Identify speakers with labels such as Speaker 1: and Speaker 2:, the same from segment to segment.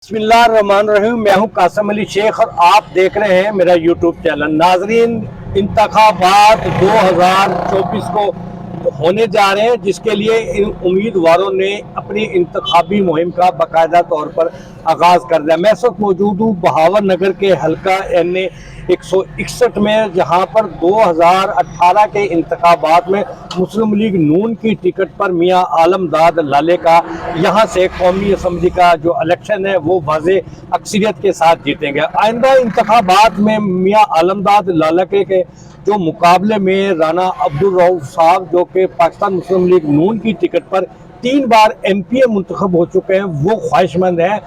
Speaker 1: बिस्मिल्लाहिर्रहमानिर्रहीम। मैं हूं कासिम अली शेख और आप देख रहे हैं मेरा यूट्यूब चैनल। नाजरीन, इंतखाबात 2024 को होने जा रहे हैं, जिसके लिए इन उम्मीदवारों ने अपनी इंतखाबी मुहिम का बाकायदा तौर पर आगाज़ कर दिया। मैं इस वक्त मौजूद हूँ बहावर नगर के हल्का NA 161 में, जहाँ पर 2018 के इंतखाबात में मुस्लिम लीग नून की टिकट पर मियाँ आलमदाद लाले का यहाँ से कौमी असम्बली का जो इलेक्शन है वो वाज़े अक्सरियत के साथ जीतेंगे। आइंदा इंतखाबात में मियाँ आलमदाद लाला के जो मुकाबले में राना अब्दुल रऊफ साहब, जो कि पाकिस्तान मुस्लिम लीग नून की टिकट पर 3 बार MPA मुंतखब हो चुके हैं, वो ख्वाहिशमंद हैं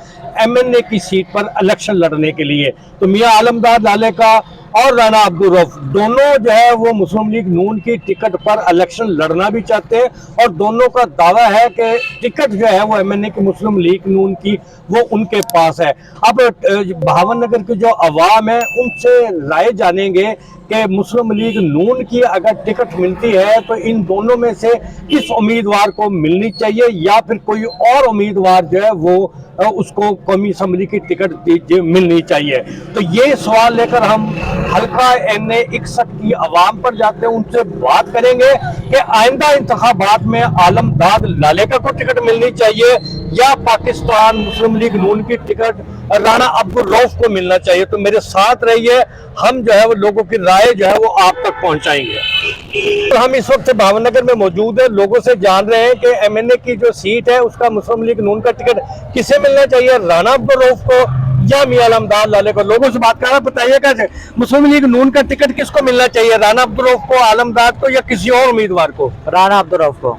Speaker 1: MNA की सीट पर इलेक्शन लड़ने के लिए। तो मियाँ आलमदाद लाले का और राना अब्दुल रऊफ दोनों जो है वो मुस्लिम लीग नून की टिकट पर इलेक्शन लड़ना भी चाहते हैं, और दोनों का दावा है कि टिकट जो है वो MNA की मुस्लिम लीग नून की वो उनके पास है। अब बहावर नगर के जो अवाम है उनसे राय जानेंगे कि मुस्लिम लीग नून की अगर टिकट मिलती है तो इन दोनों में से किस उम्मीदवार को मिलनी चाहिए, या फिर कोई और उम्मीदवार जो है वो उसको कौमी असम्बली की टिकट मिलनी चाहिए। तो ये सवाल लेकर हम हल्का NA 61 की आवाम पर जाते हैं, उनसे बात करेंगे कि आइंदा इंतखाबात में आलमदाद लाले का को टिकट मिलनी चाहिए या पाकिस्तान मुस्लिम लीग नून की टिकट राना अब्दुल रऊफ को मिलना चाहिए। तो मेरे साथ रहिए, हम जो है वो लोगों की राय जो है वो आप तक पहुंचाएंगे। तो हम इस वक्त बहावर नगर में मौजूद है, लोगों से जान रहे हैं कि MNA की जो सीट है उसका मुस्लिम लीग नून का टिकट किसे मिलना चाहिए, राना अब्दुल रऊफ को या मियाँ आलमदाद लाले को। लोगों से बात कर रहा है, बताइएगा मुस्लिम लीग नून का टिकट किसको मिलना चाहिए, राना अब्दुल रऊफ को, आलमदाद को, या किसी और उम्मीदवार को?
Speaker 2: राना अब्दुल रऊफ को।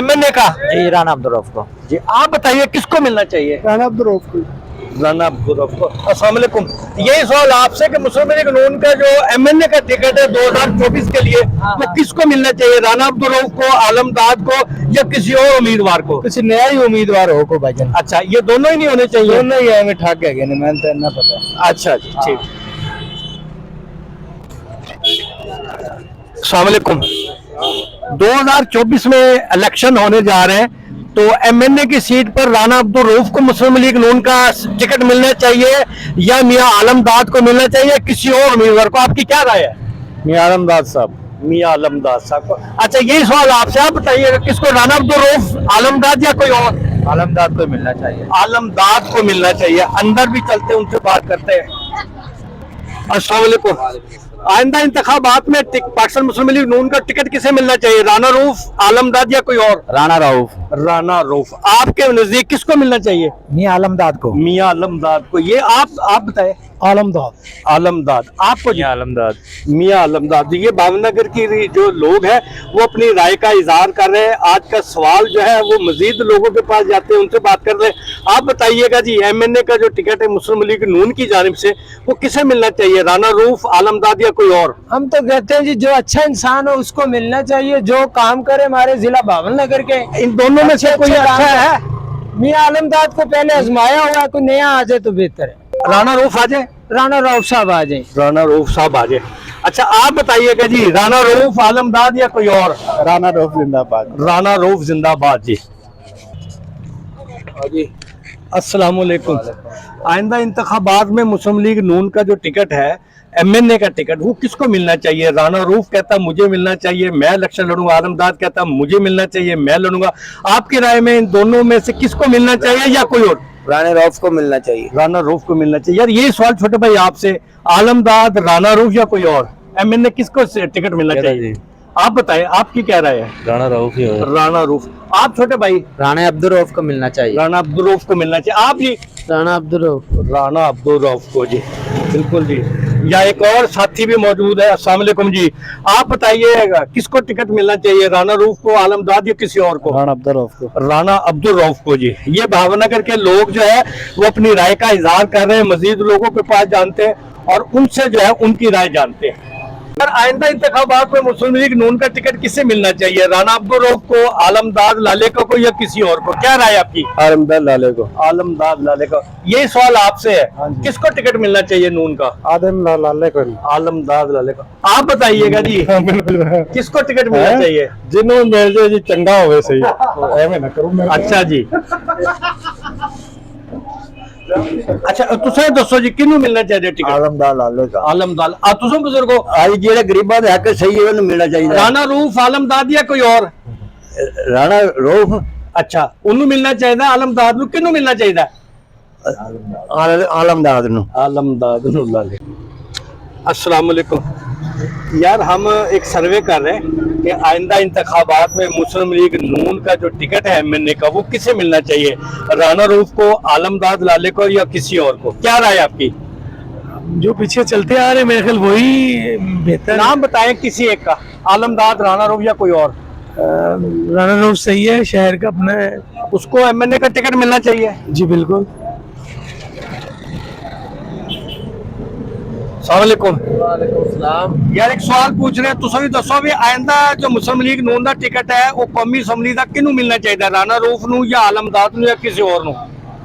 Speaker 1: MNA का
Speaker 2: जी राना अब्दुल रऊफ को।
Speaker 1: जी, आप बताइए किसको मिलना चाहिए?
Speaker 3: राना अब्दुल रऊफ को।
Speaker 1: राना अब्दुल रऊफ को। अस्सलाम वालेकुम। यही सवाल आपसे कि मुस्लिम लीग नून का जो MNA का टिकट है 2024 के लिए वो किसको मिलना चाहिए, राना अब्दुल रऊफ को, आलमदाद को, या किसी और उम्मीदवार को?
Speaker 3: किसी नया ही उम्मीदवार हो को भाईजान।
Speaker 1: अच्छा, ये दोनों ही नहीं होने चाहिए?
Speaker 3: दोनों ही है, हमें ठाक गए ना, मैंने तो ना पता।
Speaker 1: अच्छा जी, ठीक। अस्सलाम वालेकुम। 2024 में इलेक्शन होने जा रहे हैं, तो MNA की सीट पर राना अब्दुल रऊफ को मुस्लिम लीग नून का टिकट मिलना चाहिए या मियाँ आलमदाद को मिलना चाहिए, किसी और उम्मीदवार को? आपकी क्या राय है?
Speaker 3: मियाँ आलमदाद साहब।
Speaker 1: मियाँ आलमदाद साहब को। अच्छा, यही सवाल आपसे, आप बताइएगा किसको, राना अब्दुल रऊफ, आलमदाद या कोई और?
Speaker 2: आलमदाद को मिलना चाहिए।
Speaker 1: आलमदाद को मिलना चाहिए। अंदर भी चलते हैं, उनसे बात करते हैं। अस्सलाम वालेकुम। आइंदा इंतखाबात में पाकिस्तान मुस्लिम लीग नून का टिकट किसे मिलना चाहिए, राना रऊफ, आलमदाद या कोई और?
Speaker 2: राना रऊफ।
Speaker 1: राना रऊफ। आपके नजदीक किसको मिलना चाहिए?
Speaker 2: मियाँ आलमदाद को।
Speaker 1: मियाँ आलमदाद को। ये आप बताएं।
Speaker 3: आलमदाद।
Speaker 1: आलमदाद। आपको?
Speaker 2: मियाँ आलमदाद।
Speaker 1: मियाँ आलमदाद। ये भावनगर की जो लोग हैं वो अपनी राय का इजहार कर रहे हैं। आज का सवाल जो है वो मजीद लोगों के पास जाते हैं, उनसे बात कर रहे हैं। आप बताइएगा जी, MNA का जो टिकट है मुस्लिम लीग नून की जानिब से वो किसे मिलना चाहिए, राना रऊफ, आलमदाद या कोई और?
Speaker 3: हम तो कहते हैं जी, जो अच्छा इंसान हो उसको मिलना चाहिए, जो काम करे हमारे जिला बहावर नगर के।
Speaker 1: इन दोनों में से कोई अच्छा है?
Speaker 3: मियाँ आलमदाद को पहले आजमाया हुआ, कोई नया आ जाए तो बेहतर है।
Speaker 1: राना रऊफ आ जाए?
Speaker 3: राना रऊफ साहब आ जाए।
Speaker 1: राना रऊफ साहब आ जाए। अच्छा, आप बताइएगा जी, राना रऊफ, आलमदाद या कोई और?
Speaker 3: राना रऊफ जिंदाबाद।
Speaker 1: राना रऊफ जिंदाबाद जी। अस्सलाम वालेकुम। आइंदा इंतखाबात में मुस्लिम लीग नून का जो टिकट है, MNA का टिकट, वो किसको मिलना चाहिए? राना रऊफ कहता मुझे मिलना चाहिए, मैं इलेक्शन लड़ूंगा। आलमदाद कहता मुझे मिलना चाहिए, मैं लड़ूंगा। आपकी राय में इन दोनों में से किसको मिलना चाहिए या कोई और?
Speaker 2: राना रऊफ को मिलना चाहिए।
Speaker 1: राना रऊफ को मिलना चाहिए। यार, ये सवाल छोटे भाई आपसे, आलमदाद, राना रऊफ या कोई और, MNA किसको टिकट मिलना चाहिए? आप बताएं, आपकी क्या राय है?
Speaker 2: राना रऊफ ही हो।
Speaker 1: राना रऊफ। आप छोटे भाई?
Speaker 2: राना अब्दुल रऊफ को मिलना चाहिए।
Speaker 1: राना अब्दुल रऊफ को मिलना चाहिए। आप जी?
Speaker 3: राना अब्दुल रऊफ।
Speaker 1: राना अब्दुल रऊफ को जी, बिल्कुल जी। या एक और साथी भी मौजूद है। अस्सलाम वालेकुम जी। आप बताइएगा किसको टिकट मिलना चाहिए, राना रऊफ को, आलमदाद या किसी और को?
Speaker 3: राना अब्दुल रऊफ को।
Speaker 1: राना अब्दुल रऊफ को जी। ये भावनगर के लोग जो है वो अपनी राय का इजहार कर रहे हैं, मजीद लोगों के पास जानते हैं और उनसे जो है उनकी राय जानते हैं। आइंदा इंतखाबात में मुस्लिम लीग नून का टिकट किसे मिलना चाहिए, राना अब्दुल रऊफ को, आलमदाद लाले को या किसी और को? क्या राय आपकी?
Speaker 3: आलमदाद लाले को।
Speaker 1: आलमदाद लाले का। ये सवाल आपसे है, किसको टिकट मिलना चाहिए नून का?
Speaker 3: आलमदाद लाले को।
Speaker 1: आलमदाद लाले का। आप बताइएगा जी,
Speaker 3: बिल्कुल
Speaker 1: किसको टिकट मिलना चाहिए?
Speaker 3: जिन्होंने मिल जाए जी, चंगा हो सही।
Speaker 1: अच्छा जी। अच्छा तुसें दसो जी किन्नू मिलना चाहिए टिकट?
Speaker 2: आलमदार लाले का
Speaker 1: आलमदार तुसें बुजुर्गो
Speaker 2: आज जेड़ा गरीबां दे हक सही है उन्हें मिलना चाहिए
Speaker 1: राणा रऊफ आलमदाद या कोई और?
Speaker 2: राणा रऊफ
Speaker 1: अच्छा उन्नू मिलना चाहिए आलमदाद नू किन्नू मिलना चाहिए?
Speaker 2: आलमदार नु
Speaker 1: आलमदाद नू ला ले। अस्सलाम वालेकुम यार, हम एक सर्वे कर रहे हैं कि आइंदा इंतखाबात में मुस्लिम लीग नून का जो टिकट है एमएनए का वो किसे मिलना चाहिए, राणा रऊफ को, आलमदाद लाले को या किसी और को? क्या राय आपकी?
Speaker 3: जो पीछे चलते आ रहे मेरे ख्याल वही बेहतर।
Speaker 1: नाम बताएं किसी एक का, आलमदाद, राणा रऊफ या कोई और।
Speaker 3: राणा रऊफ सही है, शहर का अपना है।
Speaker 1: उसको एमएनए का टिकट मिलना चाहिए।
Speaker 3: जी बिल्कुल।
Speaker 1: अस्सलामुअलैकुम। यार एक सवाल पूछ रहे हैं, तुम भी दसो भी आइंदा जो मुस्लिम लीग नून का टिकट है वो कौमी असम्बली का किनू मिलना चाहिए, राणा रऊफ नू या आलमदाद नू या किसी और नू?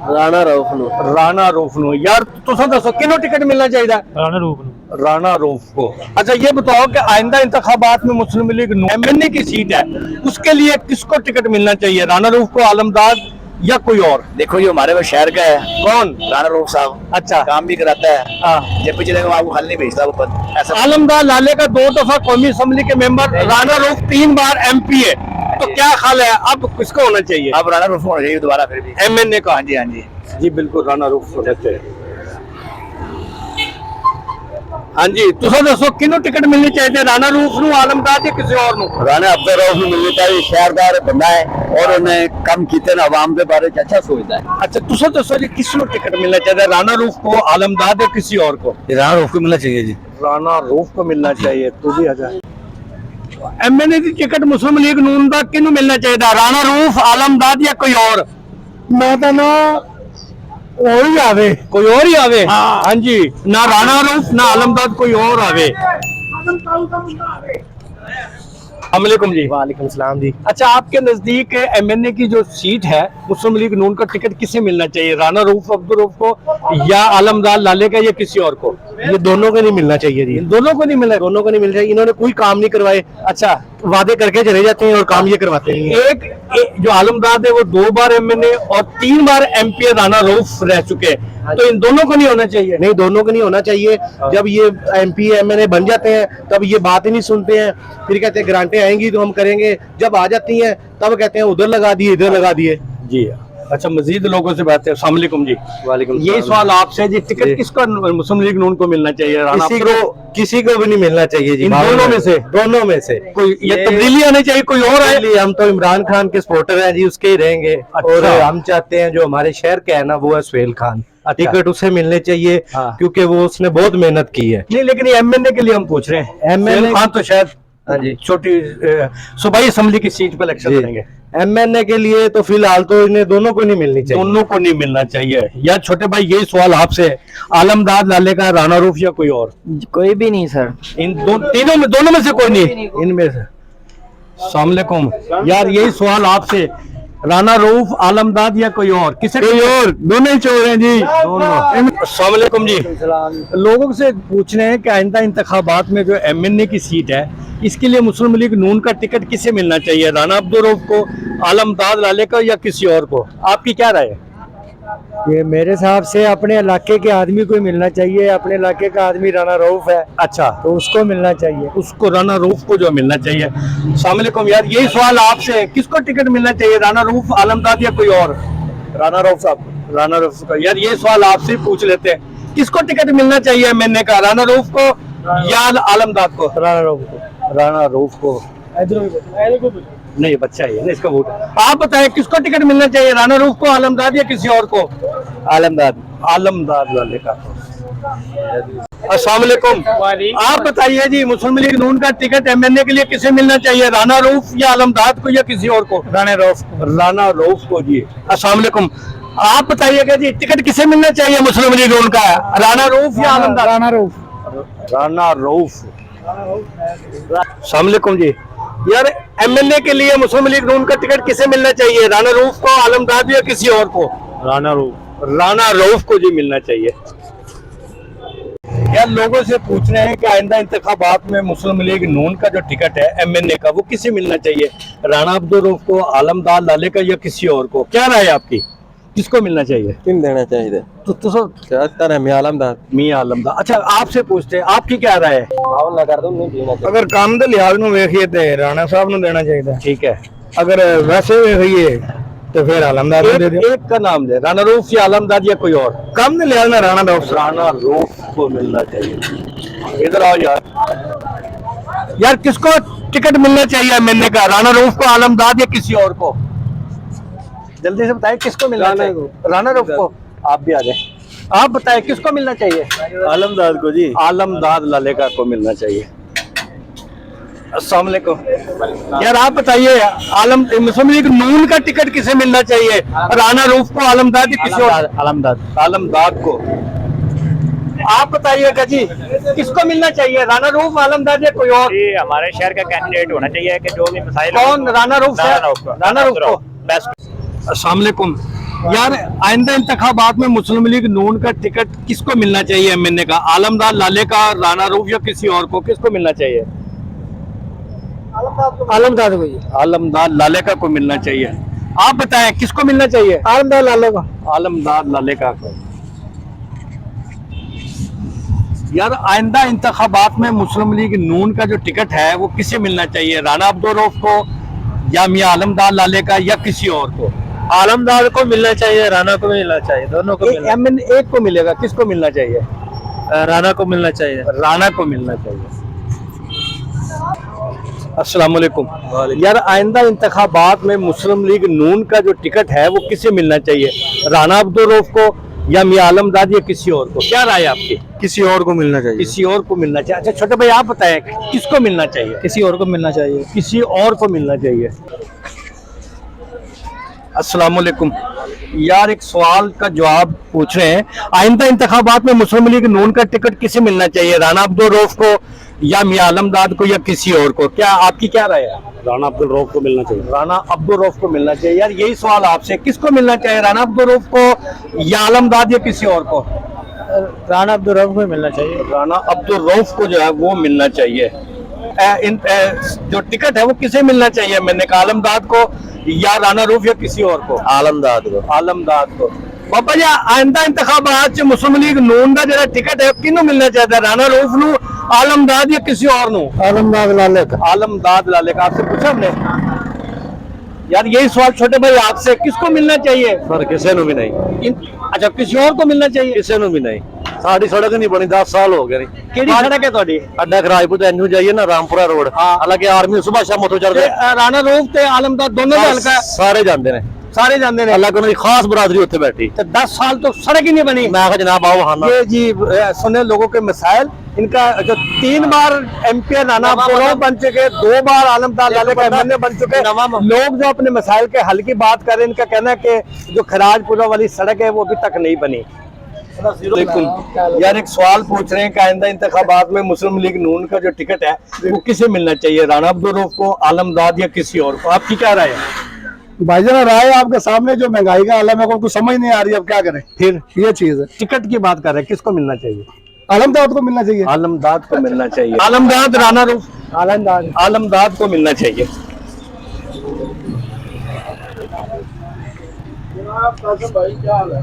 Speaker 2: राणा रऊफ नु
Speaker 1: राणा रऊफ नू। यार तुम दसो किनू टिकट मिलना चाहिए?
Speaker 3: राणा रऊफ नू।
Speaker 1: राणा रऊफ को। अच्छा ये बताओ कि आइंदा इंतखाबात में मुस्लिम लीग नून एमएनए की सीट है, उसके लिए किसको टिकट मिलना चाहिए, राणा रऊफ को, आलमदाद या कोई और?
Speaker 2: देखो ये हमारे शहर का है,
Speaker 1: कौन?
Speaker 2: राणा रऊफ साहब।
Speaker 1: अच्छा
Speaker 2: काम भी कराता है,
Speaker 1: हाँ।
Speaker 2: जब पीछे देखो आपको हल नहीं भेजता वो पद ऐसा।
Speaker 1: आलमदाद लाले का 2 दफा कौमी असम्बली के मेंबर, राणा रऊफ 3 बार एमपी है, तो क्या ख्याल है अब किसको होना चाहिए?
Speaker 2: अब राणा रऊफ होना चाहिए दोबारा फिर भी
Speaker 1: एमएनए का।
Speaker 2: हाँ जी हाँ जी
Speaker 1: जी बिल्कुल राणा रऊफ होना चाहिए। हाँ जी तुम दसो किन्नू टिकट मिलनी चाहिए, राणा रऊफ नू, आलमदाद या किसी और नू?
Speaker 2: राणा अब्दुल रऊफ नु मिलनी चाहिए, शहरदार बंदा है और उन्हें कम कीते ना आवाम के बारे में अच्छा सोचता है।
Speaker 1: अच्छा तुम दसो जी किसनू टिकट मिलना चाहिए, राणा रऊफ को, आलमदाद या किसी और को?
Speaker 2: राणा रऊफ को मिलना चाहिए जी।
Speaker 1: राणा रऊफ को मिलना चाहिए। तू भी आ जा। एमएनए की टिकट मुस्लिम लीग नून का किन्नू मिलना चाहिए, राणा रऊफ, आलमदाद या कोई और?
Speaker 3: मैं तो ना और ही आवे,
Speaker 1: कोई और ही आवे। हाँ जी, ना राणा रऊफ ना आलमदाद, कोई और आवे। अस्सलामुअलैकुम जी।
Speaker 3: वालेकुम सलाम जी।
Speaker 1: अच्छा आपके नजदीक एमएनए की जो सीट है मुस्लिम लीग नून का टिकट किसे मिलना चाहिए, राणा रऊफ अब्दुल रऊफ को या आलमदाद लाले का या किसी और को?
Speaker 3: ये दोनों को नहीं मिलना चाहिए जी,
Speaker 1: इन दोनों को नहीं मिला।
Speaker 3: दोनों को नहीं मिलना चाहिए। इन्होंने कोई काम नहीं करवाए,
Speaker 1: अच्छा
Speaker 3: वादे करके चले जाते हैं और काम ये करवाते हैं।
Speaker 1: एक जो आलमदाद है वो 2 बार एमएनए और 3 बार एमपी राणा रऊफ रह चुके हैं, तो इन दोनों को नहीं होना चाहिए।
Speaker 3: नहीं, दोनों को नहीं होना चाहिए। जब ये एमपी एमएनए बन जाते हैं तब ये बात ही नहीं सुनते हैं, फिर कहते हैं ग्रांटें आएंगी तो हम करेंगे, जब आ जाती हैं तब कहते हैं उधर लगा दिए इधर लगा दिए
Speaker 1: जी। अच्छा मजीद लोगों से बात है। अस्सलाम वालेकुम जी।
Speaker 2: वालेकुम
Speaker 1: यही सवाल आपसे जी, टिकट किसको मुस्लिम लीग नून को मिलना चाहिए, राणा
Speaker 3: किसी को भी नहीं मिलना चाहिए जी।
Speaker 1: इन दोनों में से?
Speaker 3: दोनों में से
Speaker 1: कोई ये तब्दीली आनी चाहिए, कोई और आए?
Speaker 3: इसलिए हम तो इमरान खान के सपोर्टर हैं जी, उसके ही रहेंगे।
Speaker 1: अच्छा।
Speaker 3: और हम चाहते हैं जो हमारे शहर का है ना वो है सुहेल खान,
Speaker 1: अच्छा।
Speaker 3: टिकट उसे मिलने चाहिए।
Speaker 1: हाँ।
Speaker 3: क्योंकि वो उसने बहुत मेहनत की है।
Speaker 1: नहीं लेकिन एमएनए के लिए हम पूछ रहे हैं।
Speaker 3: एमएनए
Speaker 1: खान तो शायद
Speaker 3: हाँ जी
Speaker 1: छोटी सूबाई असम्बली की सीट पर इलेक्शन लड़ेंगे।
Speaker 3: एमएनए के लिए तो फिलहाल तो इन्हें दोनों को नहीं मिलनी चाहिए।
Speaker 1: दोनों को नहीं मिलना चाहिए। या छोटे भाई यही सवाल आपसे है, आलमदाद लाले का, राणा रऊफ या कोई और?
Speaker 2: कोई भी नहीं सर।
Speaker 1: इन तीनों में, दोनों में से कोई नहीं?
Speaker 3: इनमें से
Speaker 1: अस्सलाम वालेकुम यार, यही सवाल आपसे, राणा रऊफ, आलमदाद या कोई और? किसे?
Speaker 3: कोई और, दोनों ही चोर हैं जी,
Speaker 1: दोनों। अस्सलाम वालेकुम जी। लोगों से पूछ रहे हैं कि आइंदा इंतखाबात में जो एमएनए की सीट है इसके लिए मुस्लिम लीग नून का टिकट किसे मिलना चाहिए, राणा अब्दुल रऊफ को, आलमदाद लाले का या किसी और को? आपकी क्या राय है?
Speaker 3: ये मेरे हिसाब से अपने इलाके के आदमी को ही मिलना चाहिए। अपने इलाके का आदमी राणा रऊफ है
Speaker 1: अच्छा
Speaker 3: तो उसको मिलना चाहिए।
Speaker 1: उसको, राणा रऊफ को जो मिलना चाहिए। अस्सलाम वालेकुम यार, यही सवाल आपसे है, किसको टिकट मिलना चाहिए, राणा रऊफ, आलमदाद या कोई और?
Speaker 2: राणा रऊफ साहब।
Speaker 1: राणा रऊफ का। यार ये सवाल आपसे ही पूछ लेते हैं, किसको टिकट मिलना चाहिए एमएनए का, राणा रऊफ को या आलमदाद को?
Speaker 3: राणा रऊफ को।
Speaker 1: राणा रऊफ को। नहीं बच्चा ही है ना इसका वोट। आप बताएं किसको टिकट मिलना चाहिए, राणा रऊफ को, आलमदाद या किसी और को?
Speaker 2: आलमदाद।
Speaker 1: आलमदाद वाले का। अस्सलाम वालेकुम। आप बताइए जी, मुस्लिम लीग नून का टिकट एमएनए के लिए किसे मिलना चाहिए, राणा रऊफ या आलमदाद को या किसी और को?
Speaker 3: राणा रऊफ।
Speaker 1: राणा रऊफ को जी। अस्सलाम वालेकुम। आप बताइएगा जी, टिकट किसे मिलना चाहिए मुस्लिम लीग नून का, राणा रऊफ या आलमदाद?
Speaker 3: राणा रऊफ।
Speaker 1: राणा रऊफ। अस्सलाम वालेकुम जी। यार एमएनए के लिए मुस्लिम लीग नून का टिकट किसे मिलना चाहिए, राणा रऊफ को, आलमदाद या किसी और को?
Speaker 3: राणा रऊफ।
Speaker 1: राणा रऊफ को जी मिलना चाहिए। यार लोगों से पूछ रहे हैं कि आइंदा इंतखाबात में मुस्लिम लीग नून का जो टिकट है एमएनए का वो किसे मिलना चाहिए, राणा अब्दुल रऊफ को, आलमदाद लाले का या किसी और को? क्या राय है आपकी? किसको मिलना चाहिए?
Speaker 2: किन देना चाहिए?
Speaker 1: तो
Speaker 2: कहता है मियां आलमदार।
Speaker 1: मियां आलमदार। अच्छा, आपसे पूछते हैं, आपकी क्या राय है?
Speaker 2: ना कर दो नहीं देना चाहिए।
Speaker 3: अगर काम के लिहाज में वेखिए तो राणा साहब ने देना चाहिए,
Speaker 1: ठीक है,
Speaker 3: अगर वैसे वेखिए तो फिर आलमदार को दे दियो।
Speaker 1: एक का नाम दे, राणा रऊफ या आलमदार या कोई और?
Speaker 3: काम के लिहाज में राणा रऊफ।
Speaker 1: राणा रऊफ को मिलना चाहिए। इधर आओ यार किसको टिकट मिलना चाहिए एमएनए का? राणा रऊफ को, आलमदार या किसी और को? जल्दी से बताएं किसको मिलना चाहिए? राणा रऊफ को। आप भी आ जाए, आप बताएं किसको मिलना चाहिए?
Speaker 2: आलमदार को जी।
Speaker 1: आलमदार लालेका को मिलना चाहिए। अस्सलाम वालेकुम। यार आप बताइए, आलम मुस्लिम लीग नून का टिकट किसे मिलना चाहिए? राणा रऊफ को, आलमदार या किसी और?
Speaker 2: आलमदार।
Speaker 1: आलमदार को। आप बताइएगा जी किसको मिलना चाहिए? राणा रऊफ, आलमदार या कोई और?
Speaker 4: जी हमारे शहर का कैंडिडेट होना चाहिए कि जो भी मसाइल।
Speaker 1: कौन? राणा रऊफ है? राणा रऊफ को।
Speaker 4: बेस्ट।
Speaker 1: अस्सलाम वालेकुम। यार आइंदा इंतखाबात में मुस्लिम लीग नून का टिकट किसको मिलना चाहिए एमएनए का? आलमदार लालेका, राणा रऊफ या किसी और को? किसको मिलना चाहिए?
Speaker 3: आलमदार को।
Speaker 1: आलमदार लालेका को मिलना चाहिए। आप बताएं किसको मिलना चाहिए?
Speaker 3: आलमदार लालेका।
Speaker 1: आलमदार लालेका को। यार आइंदा इंतखाबात में मुस्लिम लीग नून का जो टिकट है वो किसे मिलना चाहिए? राणा अब्दुल रऊफ को या मियां आलमदार लालेका या किसी और को?
Speaker 2: आलमदार को मिलना चाहिए, राणा को मिलना चाहिए, दोनों को मिलना।
Speaker 1: एमएनए एक को मिलेगा, किसको मिलना चाहिए?
Speaker 2: राणा को मिलना चाहिए।
Speaker 1: राणा को मिलना चाहिए। अस्सलाम वालेकुम। यार आइंदा इंतखाबात में मुस्लिम लीग नून का जो टिकट है वो किसे मिलना चाहिए? राणा अब्दुल रऊफ को या मियां आलमदार या किसी और को? क्या राय है आपकी?
Speaker 3: किसी और को मिलना चाहिए।
Speaker 1: किसी और को मिलना चाहिए। अच्छा छोटे भाई आप बताएं किसको मिलना चाहिए?
Speaker 3: किसी और को मिलना चाहिए।
Speaker 1: किसी और को मिलना चाहिए। अस्सलाम वालेकुम। यार एक सवाल का जवाब पूछ रहे हैं, आइंदा इंतखाबात में मुस्लिम लीग नून का टिकट किसे मिलना चाहिए? राणा अब्दुल रऊफ को या मियां आलमदार को या किसी और को? क्या आपकी क्या राय है?
Speaker 4: राणा अब्दुल रऊफ को मिलना चाहिए।
Speaker 1: राणा अब्दुल रऊफ को मिलना चाहिए। यार यही सवाल आपसे, किसको मिलना चाहिए? राणा अब्दुल रऊफ को या आलमदार या किसी और को?
Speaker 3: राणा अब्दुल रऊफ को मिलना चाहिए।
Speaker 1: राणा अब्दुल रऊफ को जो है वो मिलना चाहिए। जो टिकट है वो किसे मिलना चाहिए? मैंने कहा आलमदार को या राणा रऊफ या किसी और को?
Speaker 2: आलमदार को।
Speaker 1: आलमदार को। बाबा जी आइंदा इंतखाबात मुस्लिम लीग नून का जो टिकट है किन्नू मिलना चाहिए? राणा रऊफ नू, आलमदार या किसी और नू?
Speaker 3: आलमदार लालेका।
Speaker 1: आलमदार लालेका। आपसे पूछा हमने। यार यही सवाल छोटे भाई आपसे, किसको मिलना चाहिए?
Speaker 2: सर किसी को भी नहीं।
Speaker 1: अच्छा किसी और को मिलना चाहिए।
Speaker 2: किसी को भी नहीं। साड़ी सड़क नहीं बनी 10 साल हो गए।
Speaker 1: केड़ी सड़क है ਤੁਹਾਡੀ?
Speaker 2: अड्डा खराजपुर एनयू जाइए ना रामपुरा रोड। हालांकि आर्मी सुबह शाम उतो चलते
Speaker 1: राणा रऊफ ते आलमदार दोनों का हल्का
Speaker 2: सारे जानते ने।
Speaker 1: सारे जानते हैं।
Speaker 2: अल्लाह को खास बरादरी उत्थे बैठी।
Speaker 1: तो 10 साल तो सड़क ही नहीं बनी।
Speaker 2: मैं कहा जनाब आओ हाँ।
Speaker 1: ये जी सुने लोगों के मसाइल, इनका जो 3 बार एमपी राणा अब्दुल रऊफ बन चुके, 2 बार आलमदार लालेका एमएनए बन चुके, लोग जो अपने मसाइल के हल की बात कर रहे हैं, इनका कहना है कि जो खराजपुरा वाली सड़क है वो अभी तक नहीं बनी। यार एक सवाल पूछ रहे हैं कि आइंदा इंतखाबात में मुस्लिम लीग नून का जो टिकट है वो किसे मिलना चाहिए? राणा अब्दुल रऊफ को, आलमदार या किसी और को? आपकी क्या राय है?
Speaker 3: भाईजान राय आपके सामने, जो महंगाई का हाल है मेरे को समझ नहीं आ रही, अब क्या करें?
Speaker 1: फिर
Speaker 3: ये चीज है।
Speaker 1: टिकट की बात कर रहे हैं, किसको मिलना चाहिए?
Speaker 3: आलमदार को मिलना चाहिए।
Speaker 1: आलमदार को मिलना चाहिए। आलमदार, राणा रऊफ,
Speaker 3: आलमदार।
Speaker 1: आलमदार को मिलना चाहिए।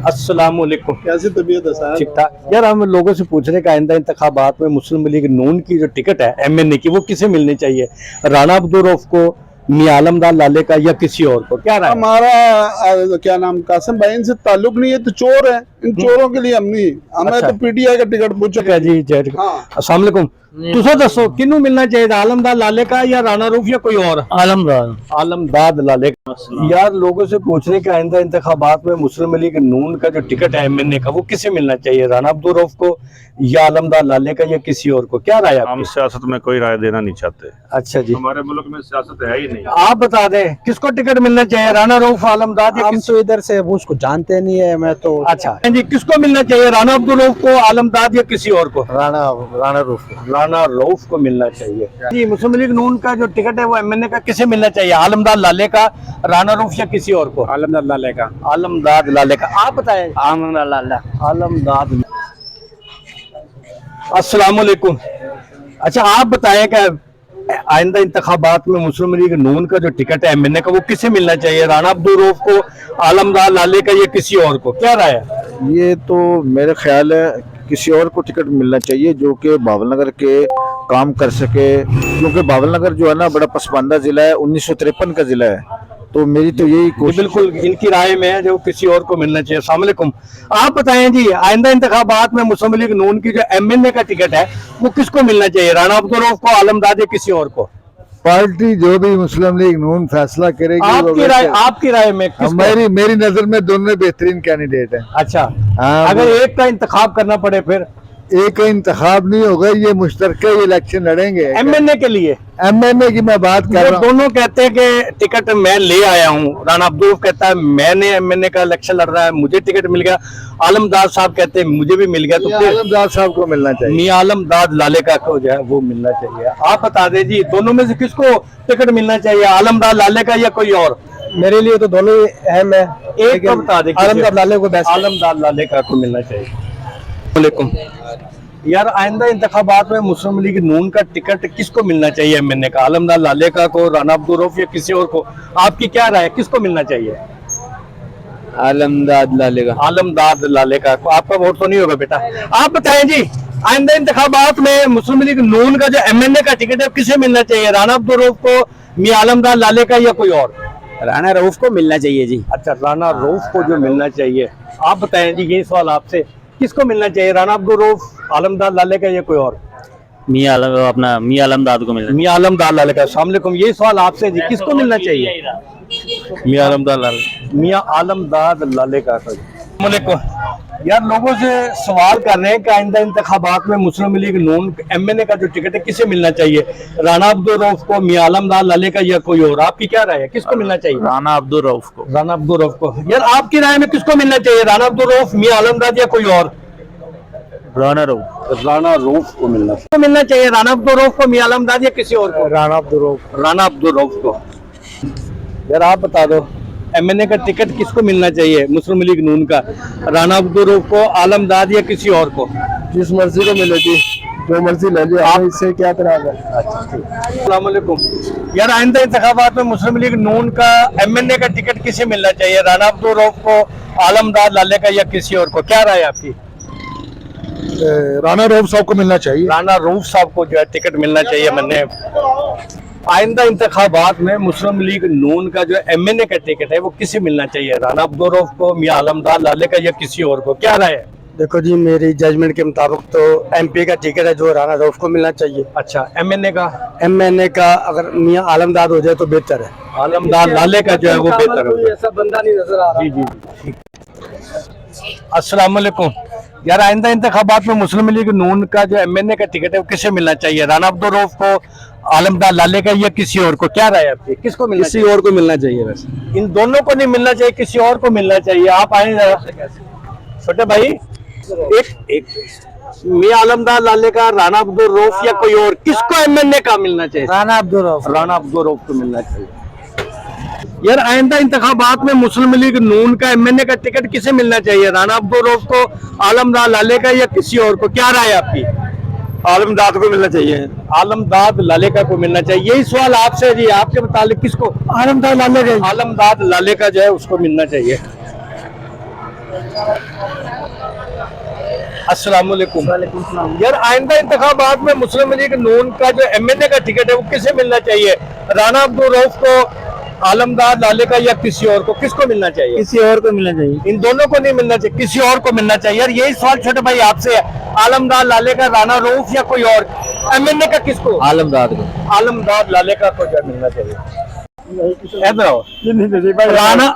Speaker 1: अस्सलाम वालेकुम।
Speaker 3: कैसी तबीयत है साहब?
Speaker 1: ठीक ठाक। यार हम लोगों से पूछ रहे हैं कि आइंदा इंतखाबात में मुस्लिम लीग नून की जो टिकट है एमएनए की वो किसे मिलनी चाहिए? राणा अब्दुल रऊफ को, मियां आलमदार लालेका या किसी और को? क्या राय?
Speaker 5: हमारा क्या नाम कासिम भाई, इनसे ताल्लुक नहीं है, तो चोर है। इन चोरों के लिए हम नहीं, हमें
Speaker 1: अच्छा।
Speaker 5: तो पीटीआई का टिकट पूछ
Speaker 1: ठीक है जी जय।
Speaker 5: हाँ।
Speaker 1: अस्सलाम वालेकुम। तुसो दसो किन्नू मिलना चाहिए? आलमदार लालेका या राणा रऊफ या कोई और?
Speaker 2: आलमदार।
Speaker 1: आलमदार लालेका। यार लोगों से पूछ रहे कि आइंदा इंतखाबात में मुस्लिम लीग नून का जो टिकट है एमएनए का वो किसे मिलना चाहिए? राणा अब्दुल रऊफ को या आलमदार लालेका या किसी और को? क्या राय है
Speaker 4: हम
Speaker 1: आपकी?
Speaker 4: सियासत में कोई राय देना नहीं चाहते।
Speaker 1: अच्छा जी,
Speaker 4: हमारे मुल्क में सियासत है ही नहीं।
Speaker 1: आप बता दें किसको टिकट मिलना चाहिए? राणा रऊफ, आलमदार या
Speaker 3: हम तो इधर से वो उसको जानते नहीं है, मैं तो।
Speaker 1: अच्छा जी, किसको मिलना चाहिए? राणा अब्दुल रऊफ को, आलमदार या किसी और को?
Speaker 2: राणा रऊफ।
Speaker 1: राणा रऊफ को मिलना चाहिए जी। मुस्लिम लीग नून का जो टिकट है वो एमएनए का किसे मिलना चाहिए? आलमदार लालेका, राणा रऊफ या किसी और को?
Speaker 4: आलमदार लालेका।
Speaker 1: आलमदार लालेका। आप बताएं।
Speaker 2: आलमदार लालेका।
Speaker 1: आलमदार। अस्सलाम वालेकुम। अच्छा आप बताएं कि आइंदा इंतखाबात में मुस्लिम लीग नून का जो टिकट है एमएनए का वो किसे मिलना चाहिए, राना अब्दुल रऊफ को, आलमदार लाले का या किसी और को, क्या राय है?
Speaker 6: ये तो मेरा ख्याल है किसी और को टिकट मिलना चाहिए जो कि बावलनगर के काम कर सके, क्योंकि बावलनगर जो है ना बड़ा पसमानदा जिला है, 1953 का जिला है। तो मेरी तो यही
Speaker 1: जी
Speaker 6: कोशिश।
Speaker 1: बिल्कुल इनकी राय में है जो किसी और को मिलना चाहिए। अस्सलाम वालेकुम, आप बताएं जी, आइंदा इंतखाबात में मुस्लिम लीग नून की जो एमएनए का टिकट है वो किसको मिलना चाहिए, राना अब्दुल रऊफ को, आलमदार या किसी और को?
Speaker 7: पार्टी जो भी मुस्लिम लीग नून फैसला करेगी
Speaker 1: आपकी राय में किसको?
Speaker 7: मेरी नजर में दोनों बेहतरीन कैंडिडेट हैं।
Speaker 1: अच्छा,
Speaker 7: हाँ,
Speaker 1: अगर एक का इंतखाब करना पड़े फिर?
Speaker 7: एक का इंतखाब नहीं होगा, ये मुश्तरका इलेक्शन लड़ेंगे
Speaker 1: एमएनए के लिए।
Speaker 7: एमएनए की मैं बात कर रहा हूँ।
Speaker 1: दोनों कहते हैं कि टिकट मैं ले आया हूँ, राना अब्दुल रऊफ कहता है मैंने एमएनए का इलेक्शन लड़ रहा है, मुझे टिकट मिल गया, आलमदार साहब कहते हैं मुझे भी मिल गया, तो फिर
Speaker 7: आलमदार साहब को मिलना चाहिए।
Speaker 1: मियां आलमदार लाले का को जो है वो मिलना चाहिए। आप बता दें जी, दोनों में से किसको टिकट मिलना चाहिए, आलमदार लाले का या कोई और?
Speaker 3: मेरे लिए तो दोनों ही अहम है।
Speaker 1: एक का बता दें,
Speaker 3: आलमदार लाले को बेस्ट।
Speaker 1: आलमदार लाले का को मिलना चाहिए। वालेकुम यार, आइंदा इंतखाबात में मुस्लिम लीग नून का टिकट किसको मिलना चाहिए एमएनए का, आलमदार लाले का को, राना अब्दुल रऊफ या किसी और को? आपकी क्या राय है, किसको मिलना चाहिए?
Speaker 3: आलमदार लाले का।
Speaker 1: आलमदार लाले का। आपका वोट तो नहीं होगा बेटा। आप बताएं जी, आइंदा इंतखाबात में मुस्लिम लीग नून का जो एमएनए का टिकट है किसे मिलना चाहिए, राना अब्दुल रऊफ को, मियां आलमदार लाले का या कोई और?
Speaker 3: राना रऊफ को मिलना चाहिए जी।
Speaker 1: अच्छा, राना रऊफ को जो मिलना चाहिए। आप बताएं जी, ये सवाल आपसे, किसको मिलना चाहिए, राना अब्दुल रऊफ, आलमदार लाले का या कोई और?
Speaker 3: मियां आलमदार को मिलना।
Speaker 1: मियां आलमदार लाले का। अस्सलाम वालेकुम, ये सवाल आपसे जी, किसको मिलना चाहिए?
Speaker 3: मियां आलमदार लाले।
Speaker 1: मियां आलमदार लाले का। अस्सलाम वालेकुम यार, लोगों से सवाल कर रहे हैं कि आइंदा इंतखाबात में मुस्लिम लीग नून एमएनए का जो टिकट है किसे मिलना चाहिए, राना अब्दुल रऊफ को, मियां आलमदार लाले का या कोई और? आपकी क्या राय है, किसको मिलना चाहिए?
Speaker 3: राना अब्दुल रऊफ को।
Speaker 1: राना अब्दुल रऊफ को। यार आपकी राय में किसको मिलना चाहिए, राना अब्दुल रऊफ, मियां आलमदार या कोई और?
Speaker 3: राना रऊफ।
Speaker 1: राना रऊफ को मिलना चाहिए, राना अब्दुल रऊफ को, मियां आलमदार या किसी और को?
Speaker 3: राना अब्दुल रऊफ।
Speaker 1: राना अब्दुल रऊफ को। यार आप बता दो, एमएनए का टिकट किसको मिलना चाहिए मुस्लिम लीग नून का, राना अब्दुल रऊफ को, आलमदार या किसी और को?
Speaker 7: जिस मर्जी को मिले जी, जो मर्जी ले लो, आप इससे क्या तरह है।
Speaker 1: अस्सलाम वालेकुम यार, आइंदा इंतखाबात में मुस्लिम लीग नून का एमएनए का टिकट किसे मिलना चाहिए, राना अब्दुल रऊफ को, आलमदार लाले का या किसी और को? क्या राय है आपकी?
Speaker 7: राना रऊफ साहब को मिलना चाहिए।
Speaker 1: राना रऊफ साहब को जो है टिकट मिलना चाहिए। मैंने आइंदा इंतखाबात में मुस्लिम लीग नून का जो एमएनए का टिकट है वो किसे मिलना चाहिए, राना अब्दुल रऊफ को, मियां आलमदार लाले का या किसी और को? क्या राय है?
Speaker 3: देखो जी, मेरी जजमेंट के मुताबिक तो एमपी का टिकट है जो राना रऊफ को मिलना चाहिए।
Speaker 1: अच्छा, एमएनए का?
Speaker 3: एमएनए का अगर मियां आलमदार हो जाए तो बेहतर है।
Speaker 1: आलमदार लाले का जो है वो बेहतर है।
Speaker 3: ऐसा बंदा नहीं नजर आ रहा।
Speaker 1: जी जी। अस्सलाम वालेकुम यार, आइंदा इंतखाबात में मुस्लिम लीग नून का जो एमएनए का टिकट है वो किसे मिलना चाहिए, राना अब्दुल रऊफ को, आलमदार लाले का या किसी और को? क्या राय है आपकी, किसको मिलना चाहिए?
Speaker 3: और को मिलना चाहिए। वैसे
Speaker 1: इन दोनों को नहीं मिलना चाहिए, किसी और को मिलना चाहिए। आप आए जरा छोटे भाई, एक मियां आलमदार लाले का, राना अब्दुल रऊफ या कोई और, किसको एमएनए का मिलना चाहिए?
Speaker 3: राना अब्दुल रऊफ।
Speaker 1: राना अब्दुल रऊफ को मिलना चाहिए। यार आइंदा इंतखाबात में मुस्लिम लीग नून का एमएनए का टिकट किसे मिलना चाहिए, राना अब्दुल रऊफ को, आलमदार लाले का या किसी और को? क्या राय है आपकी?
Speaker 3: आलमदार को मिलना चाहिए।
Speaker 1: आलमदार लाले का को मिलना चाहिए। यही सवाल आपसे जी, आपके मुतालिक किसको?
Speaker 3: आलमदार लाले का।
Speaker 1: आलमदार लाले का जो है उसको मिलना चाहिए। अस्सलाम वालेकुम यार, आइंदा इंतखाबात में मुस्लिम लीग नून का जो एमएनए का टिकट है वो किसे मिलना चाहिए, राना अब्दुल रऊफ को, आलमदार लाले का या किसी और को? किसको मिलना चाहिए?
Speaker 3: किसी और को मिलना चाहिए।
Speaker 1: इन दोनों को नहीं मिलना चाहिए, किसी और को मिलना चाहिए। यार यही सवाल छोटे भाई आपसे है, आलमदार लाले का, राना रऊफ या कोई और? एमएनए का किसको?
Speaker 3: आलमदार को।
Speaker 1: आलमदार लाले का को जो मिलना चाहिए। इधर आओ।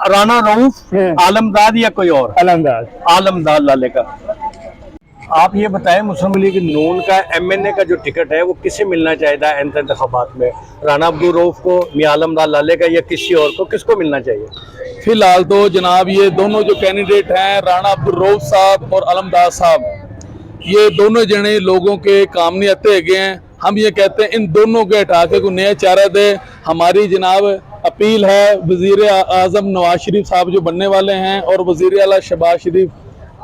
Speaker 1: राना रऊफ, आलमदार या कोई और? आलमदार लाले का। आप ये बताएं, मुस्लिम लीग नून का एमएनए का जो टिकट है वो किसे मिलना चाहिए इंतखाबात में, राना अब्दुल रऊफ को, मियां आलमदार लाले का या किसी और को? किसको मिलना चाहिए?
Speaker 8: फिलहाल तो जनाब ये दोनों जो कैंडिडेट हैं, राना अब्दुल रऊफ साहब और आलमदार साहब, ये दोनों जने लोगों के काम नहीं आते गए हैं। हम ये कहते हैं इन दोनों के हटा के कोई नया चेहरा दे। हमारी जनाब अपील है वजीर आजम नवाज शरीफ साहब जो बनने वाले हैं और वजीर आला शहबाज शरीफ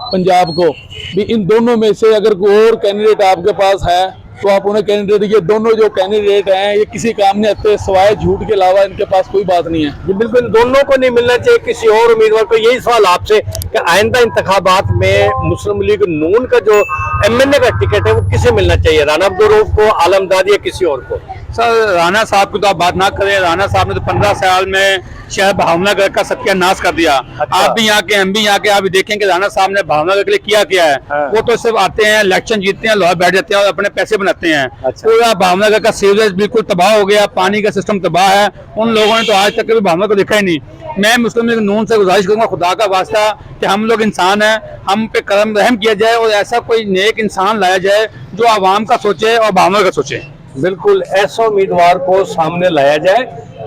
Speaker 8: पंजाब को भी, इन दोनों में से अगर कोई और कैंडिडेट आपके पास है तो आप उन्हें कैंडिडेट, ये दोनों जो कैंडिडेट हैं ये किसी काम नहीं आते, सिवाय झूठ के अलावा इनके पास कोई बात नहीं है।
Speaker 1: जी बिल्कुल, दोनों को नहीं मिलना चाहिए, किसी और उम्मीदवार को। यही सवाल आपसे कि आइंदा इंतखाबात में मुस्लिम लीग नून का जो MNA का टिकट है वो किसे मिलना चाहिए, राना अब्दुल रऊफ को, आलमदाद या किसी और को?
Speaker 9: सर राना साहब की तो आप बात ना करें, राना साहब ने तो 15 साल में शहर भावनगर का सत्यानाश कर दिया।
Speaker 1: अच्छा।
Speaker 9: आप भी यहाँ के, हम भी यहाँ के, आप भी देखेंगे राना साहब ने भावनगर के लिए क्या है।
Speaker 1: हाँ।
Speaker 9: वो तो सिर्फ आते हैं, इलेक्शन जीतते हैं, लाहौर बैठ जाते हैं और अपने पैसे बनाते हैं।
Speaker 1: अच्छा।
Speaker 9: पूरा भावनगर का सीवरेज बिल्कुल तबाह हो गया, पानी का सिस्टम तबाह है। उन लोगों ने तो आज तक कभी भावनगर को देखा ही नहीं। मैं मुस्लिम लीग नून से गुजारिश करूंगा खुदा का वास्ता कि हम लोग इंसान हैं, हम पे करम रहम किया जाए और ऐसा कोई नेक इंसान लाया जाए जो आवाम का सोचे और भावनगर का सोचे।
Speaker 1: बिल्कुल, ऐसा उम्मीदवार को सामने लाया जाए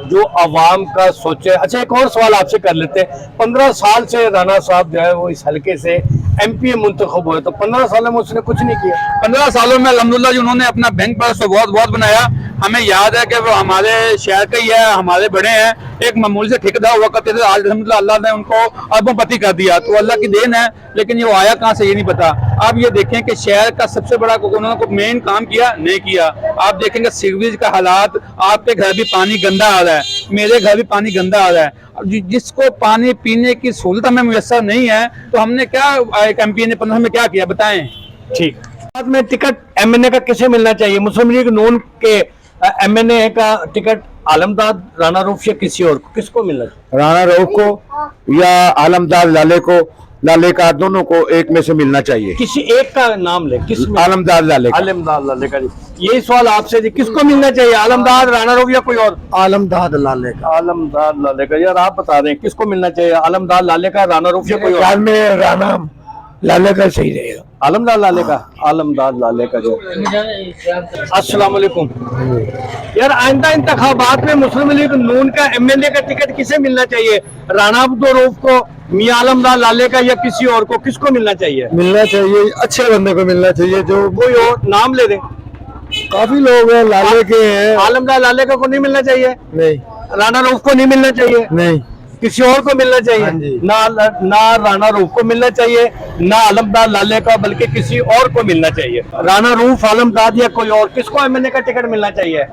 Speaker 1: जो अवाम का सोचे। अच्छा, एक और सवाल आपसे कर लेते हैं। 15 साल से राना साहब जो है वो इस हल्के से MP मुंतखब हुए, तो 15 सालों में उसने कुछ नहीं किया।
Speaker 9: 15 सालों में अल्हम्दुलिल्लाह जी उन्होंने अपना बैंक बैलेंस तो बहुत बनाया। हमें याद है कि वो हमारे शहर का ही है, हमारे बड़े हैं, एक मामूली से ठेकेदार हुआ करते थे, आज अल्हम्दुलिल्लाह अल्लाह ने उनको अरबोंपति कर दिया, तो अल्लाह की देन है। लेकिन ये वो आया कहाँ से ये नहीं पता। आप ये देखें कि शहर का सबसे बड़ा उन्होंने मेन काम किया नहीं किया। आप देखेंगे सीवरेज का हालात, आपके घर भी पानी गंदा आ रहा है, मेरे घर भी पानी गंदा आ रहा है। जिसको पानी पीने की सहूलत हमें मुयस्सर नहीं है, तो हमने क्या एक MP ने 15 में क्या किया बताएं।
Speaker 1: ठीक, बाद में टिकट MNA का किसे मिलना चाहिए? मुस्लिम लीग नून के MNA का टिकट आलमदाद, राना रऊफ या किसी और को, किसको मिलना चाहिए?
Speaker 6: राना रऊफ को या आलमदाद लाले का, दोनों को एक में से मिलना चाहिए।
Speaker 1: किसी एक का नाम ले, किस में?
Speaker 6: आलमदाद लाले का।
Speaker 1: आलमदाद लाले का। जी यही सवाल आपसे जी, किसको मिलना चाहिए, आलमदाद, राना रऊफ या कोई और?
Speaker 3: आलमदाद लाले का।
Speaker 1: आलमदाद लाले का। यार आप बता दें किसको मिलना चाहिए, आलमदाद लाले का, राना रऊफ या कोई और?
Speaker 3: ख्याल में राना लाले का सही रहेगा।
Speaker 1: आलमदाद लाले का। आलमदाद लाले का जो। अस्सलाम वालेकुम। यार आइंदा इंतखाबात में मुस्लिम लीग नून का MNA का टिकट किसे मिलना चाहिए, राना अब्दुल रऊफ को, मियां आलमदाद लाले का या किसी और को, किसको मिलना चाहिए?
Speaker 7: मिलना चाहिए, अच्छे बंदे को मिलना चाहिए। जो
Speaker 1: कोई और नाम ले दें।
Speaker 7: काफी लोग हैं लाले के हैं।
Speaker 1: आलमदाद लाले का को नहीं मिलना चाहिए,
Speaker 7: नहीं
Speaker 1: राना रऊफ को नहीं मिलना चाहिए,
Speaker 7: नहीं,
Speaker 1: किसी और को मिलना चाहिए।
Speaker 7: हाँ जी।
Speaker 1: ना राना रऊफ को मिलना चाहिए, ना आलमदाद लाले का, बल्कि किसी और को मिलना चाहिए। राना रऊफ, आलमदाद या कोई और, किसको MNA का टिकट मिलना चाहिए?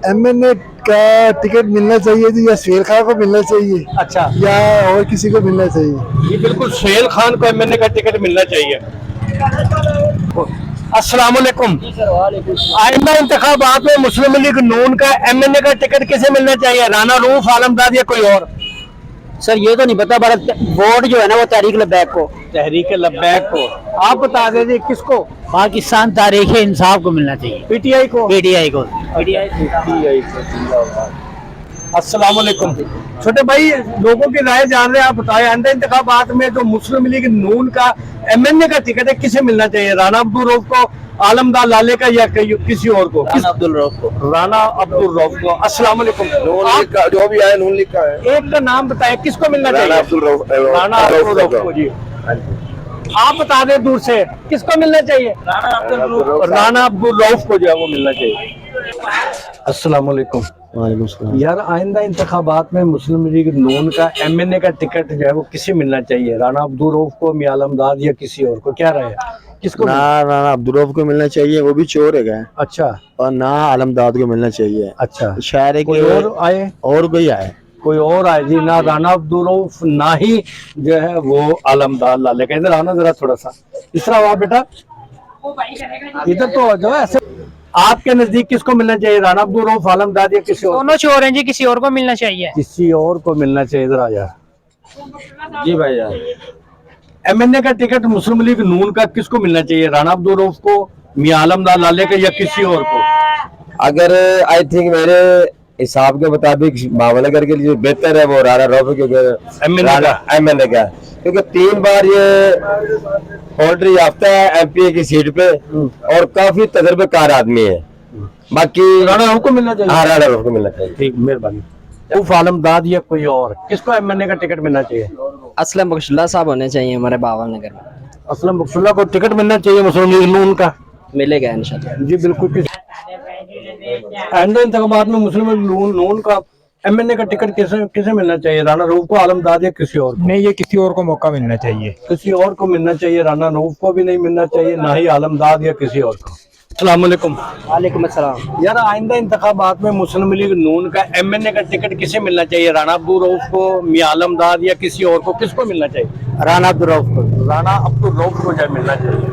Speaker 7: MNA का टिकट मिलना चाहिए जी, या सुहेल खान को मिलना चाहिए,
Speaker 1: अच्छा,
Speaker 7: या और किसी को मिलना चाहिए।
Speaker 1: ये बिल्कुल सुहेल खान को MNA का टिकट मिलना चाहिए। अस्सलाम वालेकुम। आइंदा इंतखाबात में मुस्लिम लीग नून का MNA का टिकट किसे मिलना चाहिए, राना रऊफ, आलमदाद या कोई और?
Speaker 10: सर ये तो नहीं पता, पर वोट जो है ना वो तहरीक लब्बैक को।
Speaker 1: तहरीक लब्बैक को। आप बता दीजिए किसको?
Speaker 10: पाकिस्तान तारीख इंसाफ को मिलना चाहिए।
Speaker 1: PTI को।
Speaker 10: PTI को।
Speaker 1: अस्सलाम वालेकुम। छोटे भाई, लोगों की राय जान रहे हैं, आप बताएं आइंदा इंतखाबात में जो मुस्लिम लीग नून का MNA का टिकट है किसे मिलना चाहिए, राना अब्दुल रऊफ को, आलमदाद लाले का या किसी और को?
Speaker 10: राना अब्दुल रऊफ को।
Speaker 1: राना अब्दुल रऊफ को। अस्सलाम वालेकुम।
Speaker 7: जो भी आए नून लीग का है,
Speaker 1: एक का नाम बताए किसको मिलना चाहिए? राना अब्दुल रऊफ को। जी आप बता दें दूर से किसको मिलना चाहिए? राना अब्दुल रऊफ को जो है वो मिलना चाहिए। अस्सलाम वालेकुम।
Speaker 3: वालेकुम सलाम।
Speaker 1: यार आइंदा इंतखाबात में मुस्लिम लीग नून का MNA का टिकट जो है वो किसे मिलना चाहिए, राना अब्दुल रऊफ को, मियां आलमदाद या किसी और को, क्या राय है? किसको?
Speaker 7: ना राना अब्दुल रऊफ को मिलना चाहिए, वो भी चोर है।
Speaker 1: अच्छा,
Speaker 7: और ना आलमदाद को मिलना चाहिए।
Speaker 1: अच्छा,
Speaker 7: शायर
Speaker 1: कोई और आए?
Speaker 7: और कोई आए,
Speaker 1: कोई और आए जी, ना राना अब्दुल रऊफ ना ही जो है वो आलमदाद लाले का। इधर आना जरा थोड़ा सा, इस तरह हुआ बेटा, इधर तो जो है ऐसे। आपके नजदीक किसको मिलना चाहिए, राना अब्दुल रऊफ, आलमदाद या किसी और?
Speaker 10: दोनों चोर हैं जी, किसी और को मिलना चाहिए।
Speaker 1: किसी और को मिलना चाहिए। इधर आ जा।
Speaker 7: जी भाई यार।
Speaker 1: MNA का टिकट मुस्लिम लीग नून का किसको मिलना चाहिए, राना अब्दुल रऊफ को, मियां आलमदाद लाले का या किसी और को?
Speaker 2: अगर आई थिंक मेरे हिसाब के मुताबिक भावनगर के लिए बेहतर है वो राना रऊफ, क्योंकि MNA का, क्योंकि 3 बार ये होल्डर याफ्ता है MP की सीट पे और काफी तजर्बेकार आदमी है। बाकी
Speaker 1: राना रऊफ को मिलना चाहिए।
Speaker 2: हाँ, राना रऊफ को मिलना चाहिए।
Speaker 1: ठीक, मेहरबानी। रऊफ, आलमदाद या कोई और, किसको MNA का टिकट मिलना चाहिए?
Speaker 10: असलम बख्शुल्ला साहब होने चाहिए हमारे बावलनगर में।
Speaker 1: असलम बख्शुल्ला को टिकट मिलना चाहिए मुस्लिम लीग नून का।
Speaker 10: मिलेगा इंशाल्लाह।
Speaker 1: जी बिल्कुल। आइंदा इंतखाबात में मुस्लिम लीग नून का MNA का टिकट किसे मिलना चाहिए, राना रऊफ को, आलमदाद या किसी और को?
Speaker 11: नहीं, ये किसी और को मौका मिलना चाहिए।
Speaker 1: किसी और को मिलना चाहिए, राना रऊफ को भी नहीं मिलना चाहिए, ना ही आलमदाद या किसी और को। अस्सलाम वालेकुम।
Speaker 10: वालेकुम अस्सलाम।
Speaker 1: यार आइंदा इंतखाबात में मुस्लिम लीग नून का MNA का टिकट किसे मिलना चाहिए? राणा अब्दुल रऊफ को, मियां आलमदाद या किसी और को? किसको मिलना चाहिए?
Speaker 10: राणा अब्दुल रऊफ को।
Speaker 1: राणा अब्दुल रऊफ को जो मिलना चाहिए।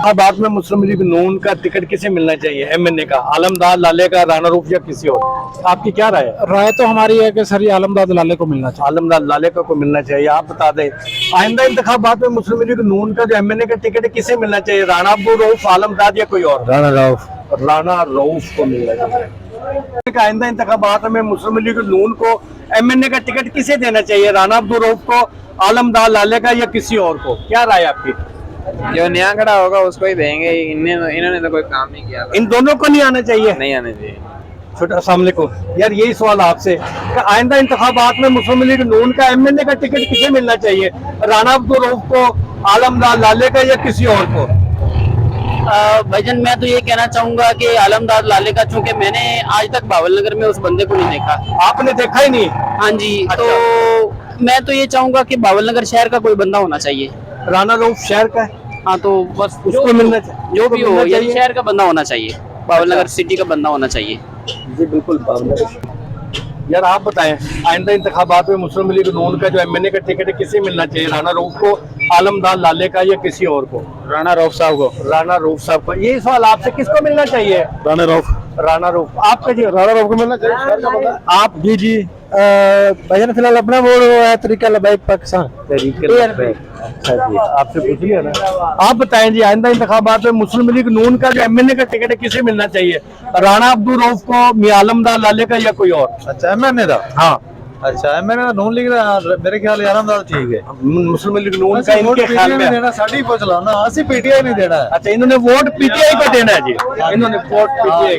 Speaker 1: इंतखाबात में मुस्लिम लीग नून का टिकट किसे मिलना चाहिए? MNA का, आलमदाद, लाले का, राणा रऊफ या किसी और? आपकी क्या राय है?
Speaker 3: राय तो हमारी है कि सर ये आलमदाद लाले को मिलना चाहिए।
Speaker 1: आलमदाद लाले को मिलना चाहिए। आप बता दें आइंदा इंतखाबात में मुस्लिम लीग नून का जो MNA का टिकट है किसे मिलना चाहिए? राणा अब्दुल रऊफ, आलमदाद या कोई और?
Speaker 2: राणा रऊफ।
Speaker 1: राणा रऊफ को मिलना चाहिए। आइंदा इंतखाबात में मुस्लिम लीग नून को MNA का टिकट किसे देना चाहिए? राणा अब्दुल रऊफ को, आलमदाद लाले का या किसी और को? क्या राय आपकी?
Speaker 11: जो नया खड़ा होगा उसको ही देंगे। इन्होंने तो कोई काम नहीं किया।
Speaker 1: इन दोनों को नहीं आना चाहिए?
Speaker 11: नहीं आने चाहिए।
Speaker 1: छोटा अस्सलाम वालेकुम। यार यही सवाल आपसे कि आइंदा इंतखाबात में मुस्लिम लीग नून का MNA का टिकट किसे मिलना चाहिए? राणा अब्दुल रऊफ को, आलमदाद लाले का या किसी और को?
Speaker 10: भाईजान मैं तो ये कहना चाहूंगा कि आलमदाद लाले का, चूंकि मैंने आज तक बावलनगर में उस बंदे को नहीं देखा।
Speaker 1: आपने देखा ही नहीं?
Speaker 10: हाँ जी।
Speaker 1: अच्छा।
Speaker 10: तो मैं तो ये चाहूंगा कि बावलनगर शहर का कोई बंदा होना चाहिए।
Speaker 1: राणा रऊफ शहर का है?
Speaker 10: हाँ तो बस
Speaker 1: उसको मिलना चाहिए।
Speaker 10: जो भी हो, यानी शहर का बंदा होना चाहिए, बावलनगर सिटी का बंदा होना चाहिए।
Speaker 1: जी बिल्कुल। यार आप बताएं आइंदा इंतखाबात में मुस्लिम लीग नून का जो MNA का टिकट है किसे मिलना चाहिए? राणा रऊफ को, आलमदाद लाले का या किसी और को?
Speaker 3: राणा रऊफ साहब को।
Speaker 1: राणा रऊफ साहब को। यही सवाल आपसे, किसको मिलना चाहिए?
Speaker 3: राणा रऊफ।
Speaker 1: राणा रऊफ। आपका जी?
Speaker 3: राणा रऊफ को मिलना चाहिए।
Speaker 1: आप?
Speaker 3: जी जी भाईजान फिलहाल अपना वो है तरीका लबैक पाकिस्तान।
Speaker 1: अच्छा जी, आपसे पूछ लिया ना। आप बताएं जी आइंदा इंतखाबात में मुस्लिम लीग नून का जो MNA का टिकट है किसे मिलना चाहिए? राणा अब्दुल रऊफ को, मियां आलमदाद लाले का या कोई और?
Speaker 3: अच्छा MNA का।
Speaker 1: हाँ।
Speaker 3: अच्छा MNA का नून लीग मेरे ख्याल आलमदाद ठीक है।
Speaker 1: मुस्लिम लीग नून का इनके ख्याल में
Speaker 3: देना साड़ी पूछ लो ना, असि PTI नहीं देना है।
Speaker 1: अच्छा इन्होंने वोट PTI को देना है जी। इन्होंने वोट PTI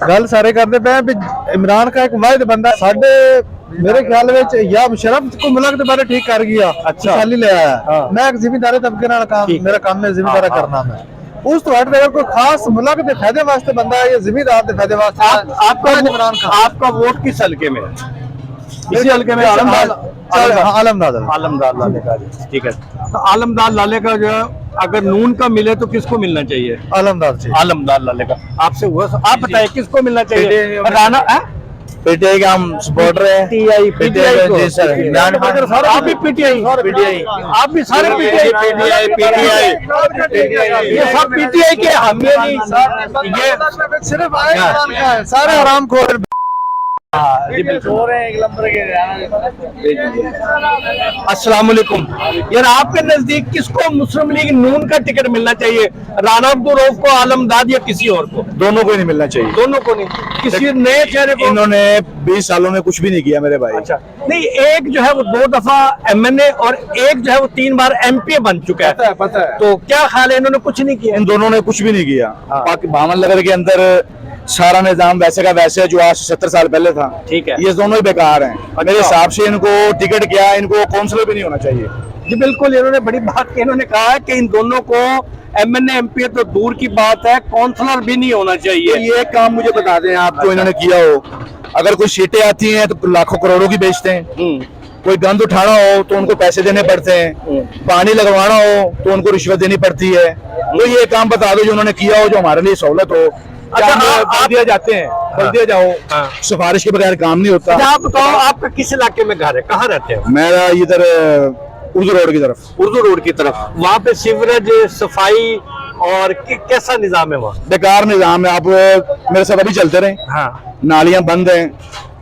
Speaker 3: गल सारे करते पे भी इमरान का एक वाहिद बंदा साडे मेरे ख्याल में या मुशर्रफ को मुल्क के बारे ठीक कर गया।
Speaker 1: अच्छा।
Speaker 3: खाली ले आया। मैं एक जिम्मेदारी तबके नाल काम, मेरा काम है जिम्मेदारा करना मैं उस तो हट कोई खास मुल्क के फायदे वास्ते बंदा है या जिम्मेदार के फायदे वास्ते?
Speaker 1: आपका वोट किस हल्के में? इसी हल्के में आलमदाद लाले का। ठीक है, तो आलमदाद लाले का जो अगर नून का मिले तो किसको मिलना चाहिए? आलमदाद लाले का। आपसे हुआ आप बताइए किसको मिलना चाहिए? राणा
Speaker 3: PTI का हम सपोर्टर है।
Speaker 1: PTI को। आप भी PTI? आप भी सारे PTI? ये सब PTI के हम ये
Speaker 3: सिर्फ सारे आराम खोर
Speaker 1: अस्सलाम वालेकुम। यार आपके नजदीक किसको मुस्लिम लीग नून का टिकट मिलना चाहिए? राणा अब्दुल रऊफ को, आलमदाद या किसी और को?
Speaker 3: दोनों को नहीं मिलना चाहिए।
Speaker 1: दोनों को नहीं, किसी नए चेहरे को?
Speaker 3: इन्होंने 20 सालों में कुछ भी नहीं किया मेरे भाई।
Speaker 1: अच्छा नहीं, एक जो है वो 2 दफा MNA और एक जो है वो 3 बार MP बन चुका है।
Speaker 3: पता है।
Speaker 1: तो क्या ख्याल है, इन्होंने कुछ नहीं किया?
Speaker 3: इन दोनों ने कुछ भी नहीं किया। बावनगर के अंदर सारा निजाम वैसे का वैसे है जो आज 70 साल पहले था।
Speaker 1: ठीक है।
Speaker 3: ये दोनों ही बेकार हैं। मेरे हिसाब से इनको टिकट क्या, इनको काउंसलर भी नहीं होना चाहिए।
Speaker 1: जी बिल्कुल, इन्होंने बड़ी बात की। इन्होंने कहा है कि इन दोनों को MNA MP तो दूर की बात है, काउंसलर भी नहीं होना चाहिए।
Speaker 3: ये काम मुझे बता दें आप जो इन्होंने किया हो। अगर कोई सीटें आती हैं तो लाखों करोड़ों की बेचते हैं। कोई गंद उठाना हो तो उनको पैसे देने पड़ते हैं। पानी लगवाना हो तो उनको रिश्वत देनी पड़ती है। तो ये काम बता दो जो उन्होंने किया हो, जो हमारे लिए सहूलत हो।
Speaker 1: अच्छा,
Speaker 3: आप दिया जाते हैं, कर दिया जाओ। सिफारिश के बगैर काम नहीं होता।
Speaker 1: अच्छा, आप बताओ आपका किस इलाके में घर है, कहाँ रहते हो?
Speaker 3: मेरा इधर उर्दू रोड की तरफ।
Speaker 1: उर्दू रोड की तरफ। वहाँ पे सीवरेज, सफाई और कैसा निजाम है वहाँ?
Speaker 3: बेकार निजाम है। आप मेरे साथ अभी चलते रहे।
Speaker 1: हाँ।
Speaker 3: नालियां बंद हैं,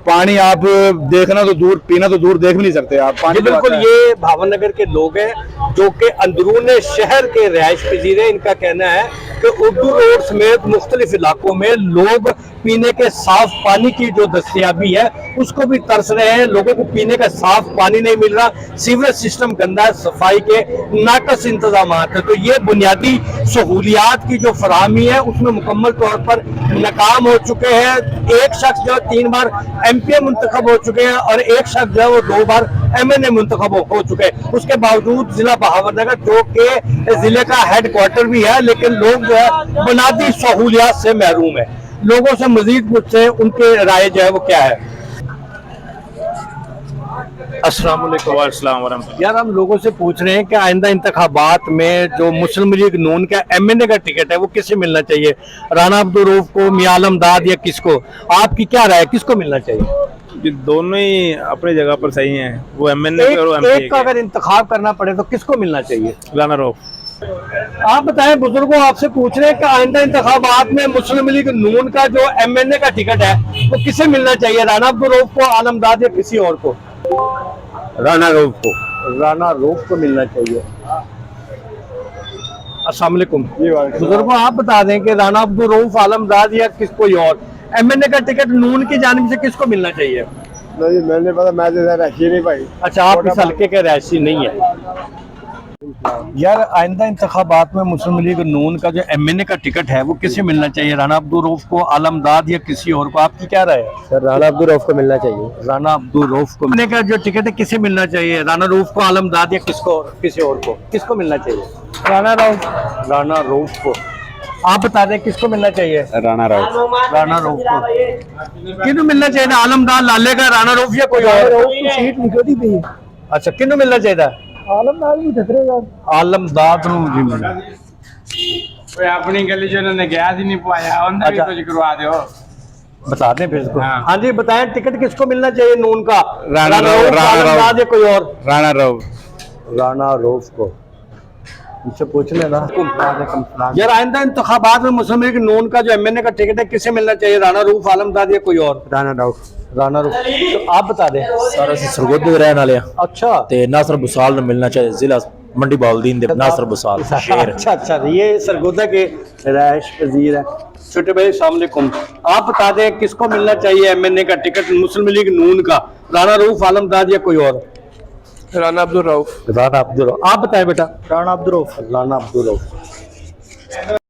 Speaker 3: पानी आप देखना तो दूर, पीना तो दूर, देख भी नहीं सकते आप पानी।
Speaker 1: बिल्कुल, ये भावनगर के लोग हैं जो कि अंदरून शहर के रिहायश पजीर हैं। इनका कहना है कि उर्दू रोड समेत मुख्तलिफ इलाकों में लोग पीने के साफ पानी की जो दस्तयाबी है उसको भी तरस रहे हैं। लोगों को पीने का साफ पानी नहीं मिल रहा, सीवरेज सिस्टम गंदा है, सफाई के नाकस इंतजाम है। तो ये बुनियादी सहूलियात की जो फराहमी है उसमें मुकम्मल तौर पर नाकाम हो चुके हैं। एक शख्स जो 3 बार MP मुंतखब हो चुके हैं और एक शख्स जो है वो 2 बार MNA मुंतखब हो चुके हैं। उसके बावजूद जिला बहावलनगर जो कि जिले का हेडक्वार्टर भी है, लेकिन लोग जो है बुनियादी सहूलियात से महरूम है। लोगों से मजीद पूछते हैं उनके राय जो है वो क्या है। अस्सलाम वालेकुम।
Speaker 4: वालेकुम वरहमतुल्लाह।
Speaker 1: यार हम लोगों से पूछ रहे हैं कि आइंदा इंतखाबात में जो मुस्लिम लीग नून का MNA का टिकट है वो किसे मिलना चाहिए, राना अब्दुल रऊफ को, मियां आलम दाद या किसको? आपकी क्या राय है, किसको मिलना चाहिए?
Speaker 4: ये दोनों ही अपनी जगह पर सही हैं, वो MNA
Speaker 1: एक,
Speaker 4: और
Speaker 1: एक का अगर इंतखाब करना पड़े तो किसको मिलना चाहिए?
Speaker 4: राना रऊफ।
Speaker 1: आप बताएं, बुजुर्गों आपसे पूछ रहे हैं कि आइंदा इंतखाबात में मुस्लिम लीग नून का जो MNA का टिकट है वो किसे मिलना चाहिए, राना अब्दुल रऊफ को, आलम दाद या किसी और को?
Speaker 2: राना रऊफ को।
Speaker 1: राना रऊफ को मिलना चाहिए। अस्सलाम वालेकुम। बुजुर्गों आप बता दें कि राना अब्दुल रऊफ, आलम दाद या किस कोई और MNA का टिकट नून की जानिब से किसको मिलना चाहिए?
Speaker 7: नहीं मैंने पता, मैं तो रही नहीं भाई।
Speaker 1: अच्छा, आप इस हल्के के रहायशी नहीं है। यार आइंदा इंतखाबात में मुस्लिम लीग नून का जो MNA का टिकट है वो किसे मिलना चाहिए, राना अब्दुल रऊफ को, आलम दाद या किसी और को? आपकी क्या राय है?
Speaker 2: सर राना अब्दुल रऊफ को मिलना चाहिए।
Speaker 1: राना अब्दुल रऊफ को MNA का जो टिकट है किसे मिलना चाहिए, राना रऊफ को, आलम दाद या किसको, किसी और को? किसको मिलना चाहिए?
Speaker 2: राना रऊफ।
Speaker 1: राना रऊफ को। आप बता दें किसको मिलना चाहिए?
Speaker 4: राना रऊफ।
Speaker 1: राना रऊफ को। किन्हू मिलना चाहिए ना, आलम दाद लाले का, राना रऊफ या कोई और?
Speaker 7: सीट निकलती पई है।
Speaker 1: अच्छा, किन्हू मिलना चाहिए?
Speaker 7: आलम दाद भी टकरेगा।
Speaker 1: आलम दाद नूं जी मिलना।
Speaker 11: कोई अपनी गली जो उन्होंने गैस ही नहीं पाया, उन्हें भी
Speaker 1: अच्छा।
Speaker 11: कुछ करवा दो।
Speaker 1: बता दें फिर इसको।
Speaker 11: हाँ।
Speaker 1: हाँ जी बताएं, टिकट किसको मिलना चाहिए नून का,
Speaker 4: राना रऊफ, राना
Speaker 1: आलम
Speaker 4: रऊफ।
Speaker 1: दाद या कोई और?
Speaker 4: राना रऊफ।
Speaker 1: राना रऊफ को। मुझसे पूछ लेना यार, आइंदा इंतखाबात में मुस्लिम लीग नून का जो MNA का टिकट है किसे मिलना चाहिए, राना रऊफ, आलम दाद या कोई और?
Speaker 2: राना रऊफ।
Speaker 1: राना रऊफ। तो आप बता दें।
Speaker 6: सारा सरगोदे दे रहने वाले
Speaker 1: अच्छा
Speaker 6: ते नासर बुसाल ने मिलना चाहिए, जिला मंडी बाउलदीन दे नासर बुसाल शेर।
Speaker 1: अच्छा अच्छा, ये सरगोदा के रहायश पजीर है। छोटे भाई अस्सलाम वालेकुम। आप बता दें किसको मिलना चाहिए MNA का टिकट मुस्लिम लीग नून का, राना रऊफ, आलम दाद या कोई और?
Speaker 11: राना अब्दुल रऊफ।
Speaker 1: राना अब्दुल रऊफ। आप बताएं बेटा। राना अब्दुल रऊफ। राना अब्दुल रऊफ।